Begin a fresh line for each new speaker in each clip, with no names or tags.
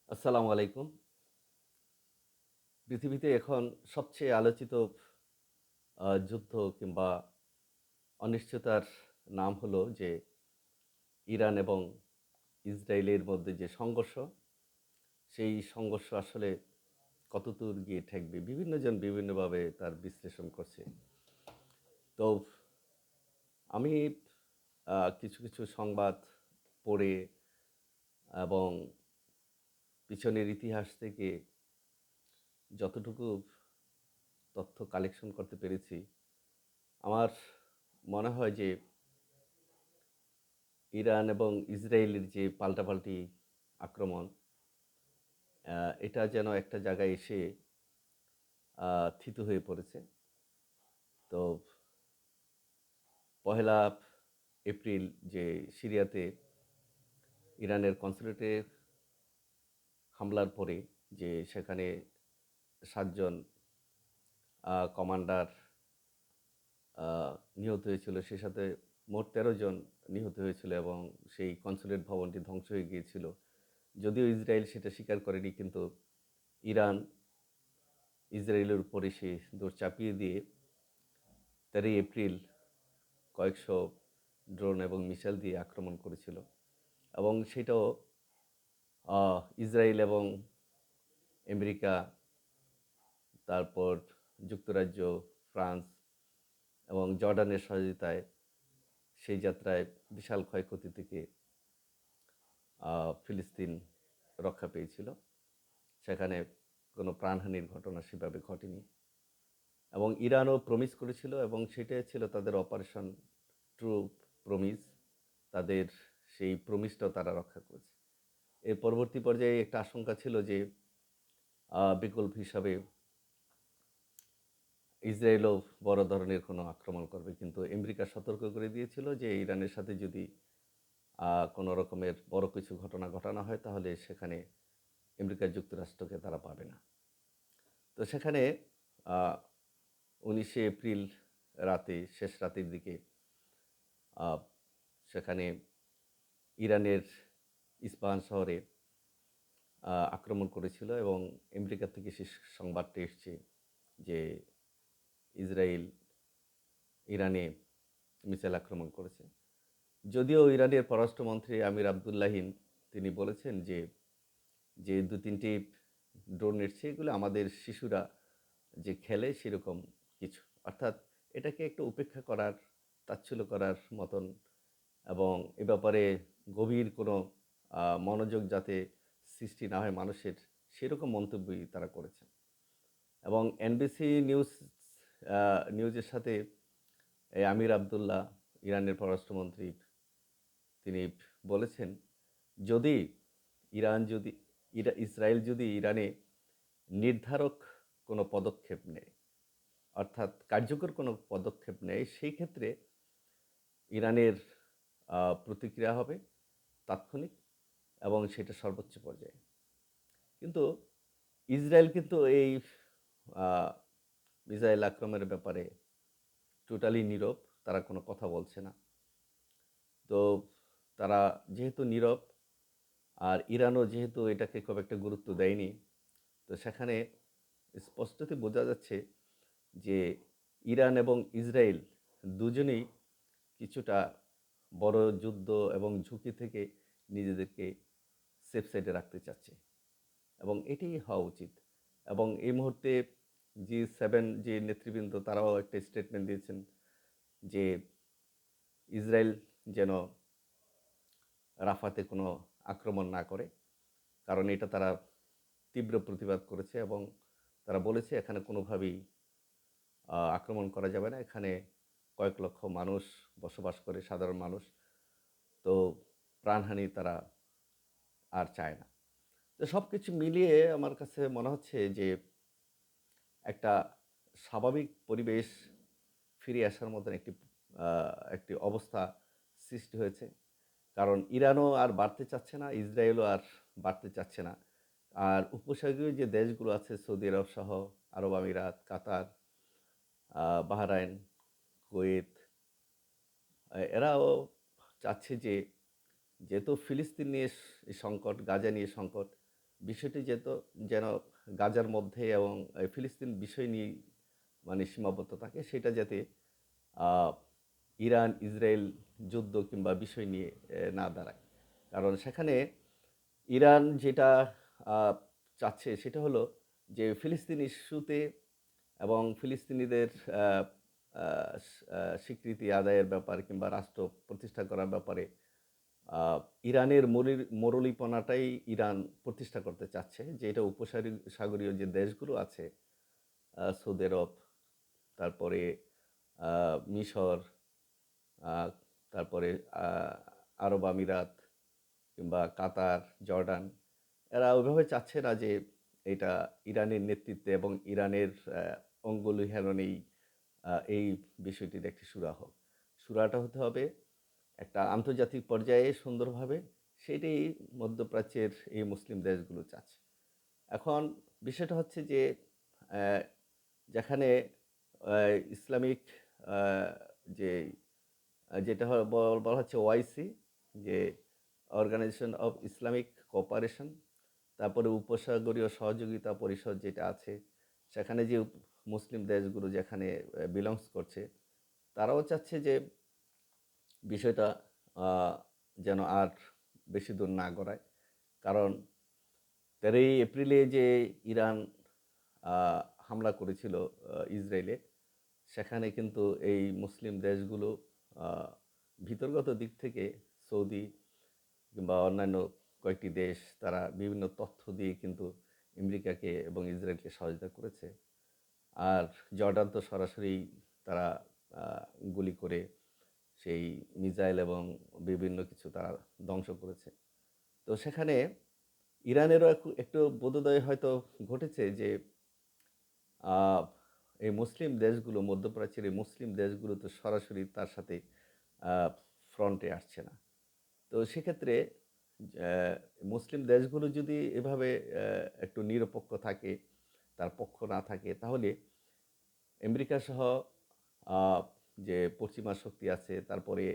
আসসালামু আলাইকুম। পৃথিবীতে এখন সবচেয়ে আলোচিত যুদ্ধ কিংবা অনিশ্চয়তার নাম হলো যে ইরান এবং ইসরায়েলের মধ্যে যে সংঘর্ষ, সেই সংঘর্ষ আসলে কতদূর গিয়ে ঠেকবে? বিভিন্নজন বিভিন্নভাবে তার বিশ্লেষণ করছে। তো আমি কিছু সংবাদ পড়ে এবং পিছনের ইতিহাস থেকে যতটুকু তথ্য কালেকশন করতে পেরেছি, আমার মনে হয় যে ইরান এবং ইসরায়েলের যে পাল্টাপাল্টি আক্রমণ, এটা যেন একটা জায়গায় এসে থিতু হয়ে পড়েছে। তো পহেলা এপ্রিল যে সিরিয়াতে ইরানের কনসুলেটে হামলার পরে যে সেখানে ৭ জন কমান্ডার আ নিহত হয়েছিল, সে সাথে মোট ১৩ জন নিহত হয়েছিল এবং সেই কনসুলেট ভবনটি ধ্বংস হয়ে গিয়েছিল। যদিও ইসরায়েল সেটা স্বীকার করেনি, কিন্তু ইরান ইসরায়েলের উপরে সে দোষ চাপিয়ে দিয়ে ১৩ এপ্রিল কয়েকশো ড্রোন এবং মিসাইল দিয়ে আক্রমণ করেছিল এবং সেটাও ইসরায়েল এবং আমেরিকা, তারপর যুক্তরাজ্য, ফ্রান্স এবং জর্ডানের সহযোগিতায় সেই যাত্রায় বিশাল ক্ষয়ক্ষতি থেকে ফিলিস্তিন রক্ষা পেয়েছিল। সেখানে কোনো প্রাণহানির ঘটনা সেভাবে ঘটেনি এবং ইরানও প্রমিস করেছিল এবং সেটাই ছিল তাদের অপারেশন ট্রু প্রমিস। তাদের সেই প্রমিসটাও তারা রক্ষা করেছে। এর পরবর্তী পর্যায়ে একটা আশঙ্কা ছিল যে বিকল্প হিসাবে ইসরায়েলও বড় ধরনের কোনো আক্রমণ করবে, কিন্তু আমেরিকা সতর্ক করে দিয়েছিল যে ইরানের সাথে যদি কোনো রকমের বড় কিছু ঘটনা ঘটানো হয় তাহলে সেখানে আমেরিকা যুক্তরাষ্ট্রকে তারা পাবে না। তো সেখানে ১৯শে এপ্রিল রাতে, শেষ রাতের দিকে আহ, সেখানে ইরানের ইস্পাহান শহরে আক্রমণ করেছিল এবং আমেরিকা থেকে সে সংবাদটি এসছে যে ইসরায়েল ইরানে মিসাইল আক্রমণ করেছে। যদিও ইরানের পররাষ্ট্রমন্ত্রী আমির আবদুল্লাহিন তিনি বলেছেন যে যে ২-৩টি ড্রোন এসছে এগুলো আমাদের শিশুরা যে খেলে সেরকম কিছু। অর্থাৎ এটাকে একটু উপেক্ষা করার, তাচ্ছিল্য করার মতন এবং এ ব্যাপারে গভীর কোনো মনোযোগ যাতে সৃষ্টি না হয় মানুষের, সেরকম মন্তব্যই তারা করেছেন। এবং এনবিসি নিউজের সাথে এই আমির আবদুল্লাহ, ইরানের পররাষ্ট্রমন্ত্রী, তিনি বলেছেন, যদি ইরান যদি ইসরায়েল যদি ইরানে নির্ধারক কোনো পদক্ষেপ নেয়, অর্থাৎ কার্যকর কোনো পদক্ষেপ নেয়, সেই ক্ষেত্রে ইরানের প্রতিক্রিয়া হবে তাৎক্ষণিক এবং সেটা সর্বোচ্চ পর্যায়ে। কিন্তু ইসরায়েল কিন্তু এই আহ, মিসাইল আক্রমণের ব্যাপারে টোটালি নীরব, তারা কোনো কথা বলছে না। তো তারা যেহেতু নীরব আর ইরানও যেহেতু এটাকে খুব একটা গুরুত্ব দেয়নি, তো সেখানে স্পষ্টতই বোঝা যাচ্ছে যে ইরান এবং ইসরায়েল দুজনেই কিছুটা বড় যুদ্ধ এবং ঝুঁকি থেকে নিজেদেরকে সেফ সাইডে রাখতে চাচ্ছে এবং এটাই হওয়া উচিত। এবং এই মুহূর্তে G7 যে নেতৃবৃন্দ তারাও একটা স্টেটমেন্ট দিয়েছেন যে ইসরায়েল যেন রাফাতে কোনো আক্রমণ না করে, কারণ এটা তারা তীব্র প্রতিবাদ করেছে এবং তারা বলেছে এখানে কোনোভাবেই আক্রমণ করা যাবে না। এখানে কয়েক লক্ষ মানুষ বসবাস করে, সাধারণ মানুষ। তো প্রাণহানি তারা আর চায় না। তো সব কিছু মিলিয়ে আমার কাছে মনে হচ্ছে যে একটা স্বাভাবিক পরিবেশ ফিরে আসার মতন একটি অবস্থা সৃষ্টি হয়েছে। কারণ ইরানও আর বাড়তে চাচ্ছে না, ইসরায়েলও আর বাড়তে চাচ্ছে না। আর উপসাগরীয় যে দেশগুলো আছে সৌদি আরব সহ, আরব আমিরাত, কাতার, বাহরাইন, কুয়েত, এরাও চাচ্ছে যে যেহেতু ফিলিস্তিন নিয়ে এই সংকট, গাজা নিয়ে সংকট, বিষয়টি যেন গাজার মধ্যে এবং এই ফিলিস্তিন বিষয় নিয়ে মানে সীমাবদ্ধ থাকে, সেটা যাতে আহ, ইরান ইসরায়েল যুদ্ধ কিংবা বিষয় নিয়ে না দাঁড়ায়। কারণ সেখানে ইরান যেটা আহ, চাচ্ছে সেটা হলো যে ফিলিস্তিন ইস্যুতে এবং ফিলিস্তিনিদের আহ, আহ, স্বীকৃতি আদায়ের ব্যাপার কিংবা রাষ্ট্র প্রতিষ্ঠা করার ব্যাপারে আহ, ইরানের মরুলিপনাটাই ইরান প্রতিষ্ঠা করতে চাচ্ছে, যে এটা উপসাগরীয় যে দেশগুলো আছে, সৌদি আরব, তারপরে মিশর, আহ, তারপরে আহ, আরব আমিরাত কিংবা কাতার, জর্ডান, এরা ওইভাবে চাচ্ছে না যে এটা ইরানের নেতৃত্বে এবং ইরানের অঙ্গুলি হেলনেই এই বিষয়টির একটি সুরা হোক। সুরাটা হতে হবে একটা আন্তর্জাতিক পর্যায়ে সুন্দরভাবে, সেটাই মধ্যপ্রাচ্যের এই মুসলিম দেশগুলো চাচ্ছে। এখন বিষয়টা হচ্ছে যে আহ, যেখানে ইসলামিক আহ, যে যেটা বলা হচ্ছে ওআইসি, যে অর্গানাইজেশন অফ ইসলামিক কোঅপারেশন, তারপরে উপসাগরীয় সহযোগিতা পরিষদ যেটা আছে, সেখানে যে মুসলিম দেশগুলো যেখানে বিলংস করছে, তারাও চাচ্ছে যে বিষয়টা আহ, যেন আর বেশি দূর না গড়ায়। কারণ 13 এপ্রিলে যে ইরান হামলা করেছিল ইসরায়েলে, সেখানে কিন্তু এই মুসলিম দেশগুলো আহ, ভিতরগত দিক থেকে সৌদি কিংবা অন্যান্য কয়েকটি দেশ তারা বিভিন্ন তথ্য দিয়ে কিন্তু আমেরিকাকে এবং ইসরায়েলকে সহায়তা করেছে। আর জর্ডান তো সরাসরি তারা আহ, গুলি করে সেই মিসাইল এবং বিভিন্ন কিছু তারা ধ্বংস করেছে। তো সেখানে ইরানেরও একটু বোধোদয় হয়তো ঘটেছে যে আহ, এই মুসলিম দেশগুলো, মধ্যপ্রাচ্যের এই মুসলিম দেশগুলো তো সরাসরি তার সাথে ফ্রন্টে আসছে না। তো সেক্ষেত্রে আহ, মুসলিম দেশগুলো যদি এভাবে একটু নিরপেক্ষ থাকে, তার পক্ষ না থাকে, তাহলে আমেরিকা সহ আহ, যে পশ্চিমা শক্তি আছে, তারপরে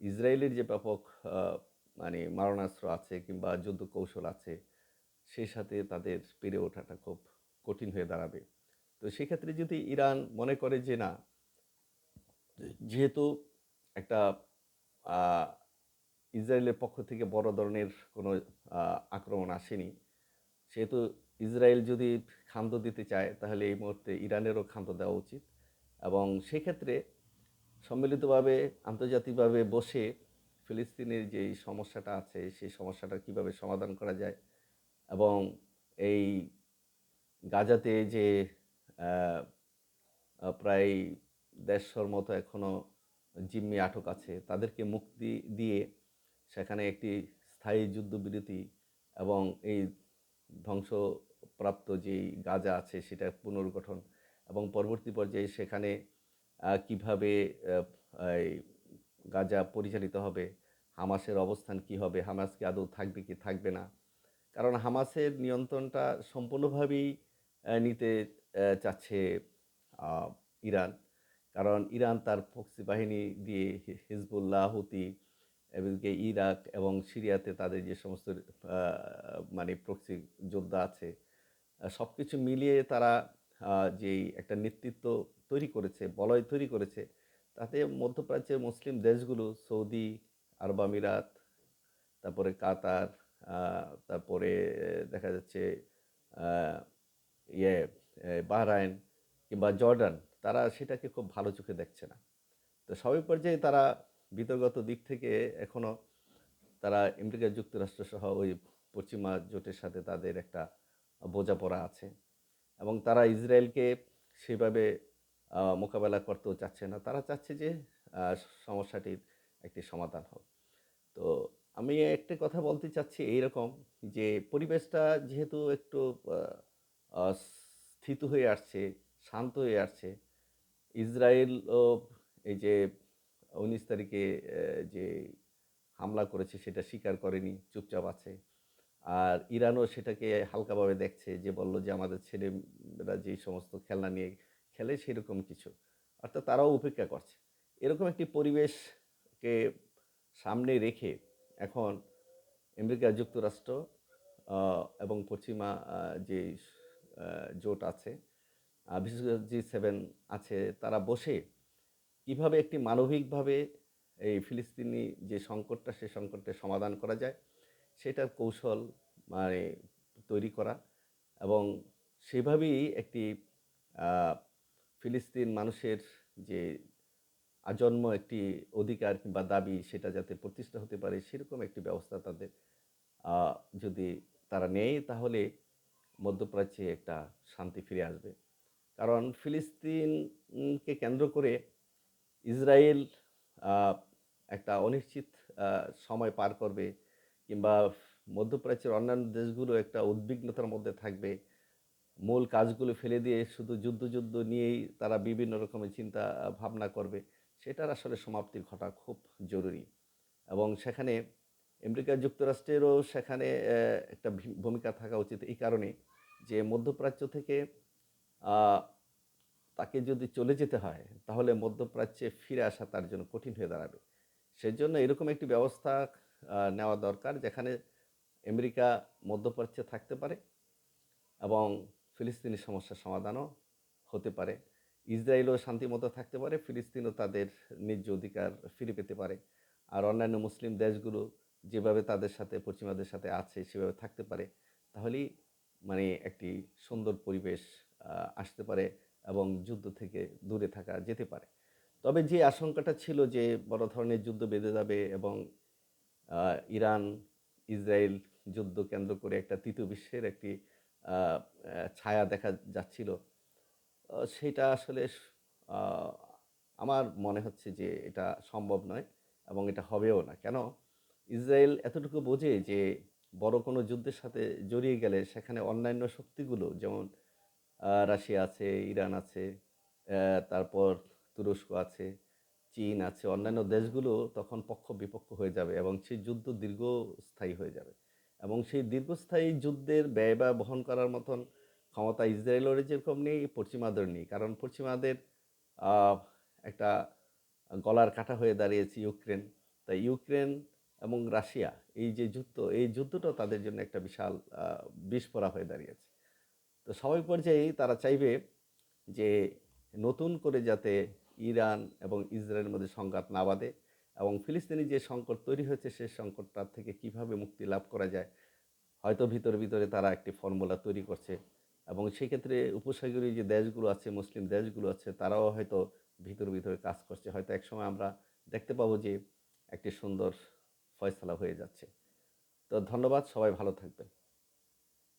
ইসরায়েলের যে ব্যাপক আহ, মানে মারণাস্ত্র আছে কিংবা যুদ্ধ কৌশল আছে, সেই সাথে তাদের পেরে ওঠাটা খুব কঠিন হয়ে দাঁড়াবে। তো সেক্ষেত্রে যদি ইরান মনে করে যে না, যেহেতু একটা আহ, ইসরায়েলের পক্ষ থেকে বড় ধরনের কোনো আক্রমণ আসেনি, সেহেতু ইসরায়েল যদি ক্ষান্ত দিতে চায় তাহলে এই মুহূর্তে ইরানেরও ক্ষান্ত দেওয়া উচিত। এবং সেক্ষেত্রে সম্মিলিতভাবে আন্তর্জাতিকভাবে বসে ফিলিস্তিনের যে সমস্যাটা আছে সেই সমস্যাটা কিভাবে সমাধান করা যায়, এবং এই গাজাতে যে আহ, প্রায় 150 মতো এখনও জিম্মি আটক আছে, তাদেরকে মুক্তি দিয়ে সেখানে একটি স্থায়ী যুদ্ধবিরতি এবং এই ধ্বংসপ্রাপ্ত যেই গাজা আছে সেটা পুনর্গঠন, এবং পরবর্তী পর্যায়ে সেখানে কিভাবে এই গাজা পরিচালিত হবে, হামাসের অবস্থান কি হবে, হামাস কি আদৌ থাকবে কি থাকবে না। কারণ হামাসের নিয়ন্ত্রণটা সম্পূর্ণভাবেই নিতে চাচ্ছে আহ, ইরান। কারণ ইরান তার প্রক্সি বাহিনী দিয়ে হিজবুল্লাহ, হুতি, এমনকি ইরাক এবং সিরিয়াতে তাদের যে সমস্ত মানে প্রক্সি যোদ্ধা আছে, সব কিছু মিলিয়ে তারা যেই একটা নেতৃত্ব তৈরি করেছে, বলয় তৈরি করেছে, তাতে মধ্যপ্রাচ্যের মুসলিম দেশগুলো সৌদি আরব আমিরাত, তারপরে কাতার, তারপরে দেখা যাচ্ছে আহ, ইয়ে বাহরাইন কিংবা জর্ডান, তারা সেটাকে খুব ভালো চোখে দেখছে না। তো সবই পর্যায়ে তারা বিতর্গত দিক থেকে এখনও তারা আমেরিকা যুক্তরাষ্ট্র সহ ওই পশ্চিমা জোটের সাথে তাদের একটা বোঝাপড়া আছে, এবং তারা ইসরায়েলকে সেভাবে মোকাবেলা করতেও চাচ্ছে না। তারা চাচ্ছে যে আহ, সমস্যাটির একটি সমাধান হোক। তো আমি একটা কথা বলতে চাচ্ছি এইরকম, যে পরিবেশটা যেহেতু একটু আহ, আহ, স্থিত হয়ে আসছে, শান্ত হয়ে আসছে, ইসরায়েলও এই যে 19 তারিখে যে হামলা করেছে সেটা স্বীকার করেনি, চুপচাপ আছে। আর ইরানও সেটাকে হালকাভাবে দেখছে, যে বলল যে আমাদের ছেলেরা যেই সমস্ত খেলনা নিয়ে খেলে সেরকম কিছু, অর্থাৎ তারাও উপেক্ষা করছে। এরকম একটি পরিবেশকে সামনে রেখে এখন আমেরিকা যুক্তরাষ্ট্র এবং পশ্চিমা যে জোট আছে, বিশেষ করে G7 আছে, তারা বসে কিভাবে একটি মানবিকভাবে এই ফিলিস্তিনি যে সংকটটা, সে সংকটের সমাধান করা যায়, সেটার কৌশল মানে তৈরি করা এবং সেভাবেই একটি আ ফিলিস্তিন মানুষের যে আজন্ম একটি অধিকার কিংবা দাবি, সেটা যাতে প্রতিষ্ঠা হতে পারে, সেরকম একটি ব্যবস্থা তাদের আ যদি তারা নেয়, তাহলে মধ্যপ্রাচ্যে একটা শান্তি ফিরে আসবে। কারণ ফিলিস্তিনকে কেন্দ্র করে ইসরায়েল আ একটা অনিশ্চিত আ সময় পার করবে কিংবা মধ্যপ্রাচ্যের অন্যান্য দেশগুলো একটা উদ্বিগ্নতার মধ্যে থাকবে। মূল কাজগুলো ফেলে দিয়ে শুধু যুদ্ধ নিয়েই তারা বিভিন্ন রকমের চিন্তা ভাবনা করবে। সেটার আসলে সমাপ্তি ঘটা খুব জরুরি। এবং সেখানে আমেরিকা যুক্তরাষ্ট্রেরও সেখানে একটা ভূমিকা থাকা উচিত এই কারণে যে মধ্যপ্রাচ্য থেকে আ তাকে যদি চলে যেতে হয়, তাহলে মধ্যপ্রাচ্যে ফিরে আসা তার জন্য কঠিন হয়ে দাঁড়াবে। সেজন্য এরকম একটি ব্যবস্থা নেওয়া দরকার, যেখানে আমেরিকা মধ্যপ্রাচ্যে থাকতে পারে এবং ফিলিস্তিনি সমস্যার সমাধানও হতে পারে। ইসরায়েলও শান্তিমতো থাকতে পারে, ফিলিস্তিনও তাদের ন্যায্য অধিকার ফিরে পেতে পারে। আর অন্যান্য মুসলিম দেশগুলো যেভাবে তাদের সাথে পশ্চিমাদের সাথে আছে, সেভাবে থাকতে পারে। তাহলেই মানে একটি সুন্দর পরিবেশ আসতে পারে এবং যুদ্ধ থেকে দূরে থাকা যেতে পারে। তবে যে আশঙ্কাটা ছিল যে বড় ধরনের যুদ্ধ বেঁধে যাবে এবং ইরান, ইসরায়েল যুদ্ধ কেন্দ্র করে একটা তৃতীয় বিশ্বের একটি আ ছায়া দেখা যাচ্ছিল। সেটা আসলে আ আমার মনে হচ্ছে যে এটা সম্ভব নয় এবং এটা হবেও না। কেন? ইসরায়েল এতটুকু বোঝে যে বড় কোনো যুদ্ধের সাথে জড়িয়ে গেলে সেখানে অন্যান্য শক্তিগুলো, যেমন রাশিয়া আছে, ইরান আছে, তারপর তুরস্ক আছে, চীন আছে, অন্যান্য দেশগুলো তখন পক্ষ-বিপক্ষ হয়ে যাবে এবং সেই যুদ্ধ দীর্ঘস্থায়ী হয়ে যাবে। এবং সেই দীর্ঘস্থায়ী যুদ্ধের ব্যয়ভার বহন করার মতন ক্ষমতা ইসরায়েলেরও যেরকম নেই, পশ্চিমাদের নেই। কারণ পশ্চিমাদের আ একটা গলার কাঁটা হয়ে দাঁড়িয়েছে ইউক্রেন। তাই ইউক্রেন এবং রাশিয়া এই যে যুদ্ধ, এই যুদ্ধটাও তাদের জন্য একটা বিশাল আ বিস্ফোরা হয়ে দাঁড়িয়েছে। তো স্বাভাবিক পর্যায়েই তারা চাইবে যে নতুন করে যাতে ইরান এবং ইসরায়েলের মধ্যে সংঘাত না বাধে এবং ফিলিস্তিনি যে সংকট তৈরি হয়েছে, সেই সংকটটা থেকে কিভাবে মুক্তি লাভ করা যায়, হয়তো ভিতরে তারা একটি ফর্মুলা তৈরি করছে এবং সেক্ষেত্রে উপসাগরীয় যে দেশগুলো আছে, মুসলিম দেশগুলো আছে, তারাও হয়তো ভিতরে কাজ করছে। হয়তো একসময় আমরা দেখতে পাবো যে একটি সুন্দর ফয়সালা হয়ে যাচ্ছে। তো ধন্যবাদ, সবাই ভালো থাকবেন।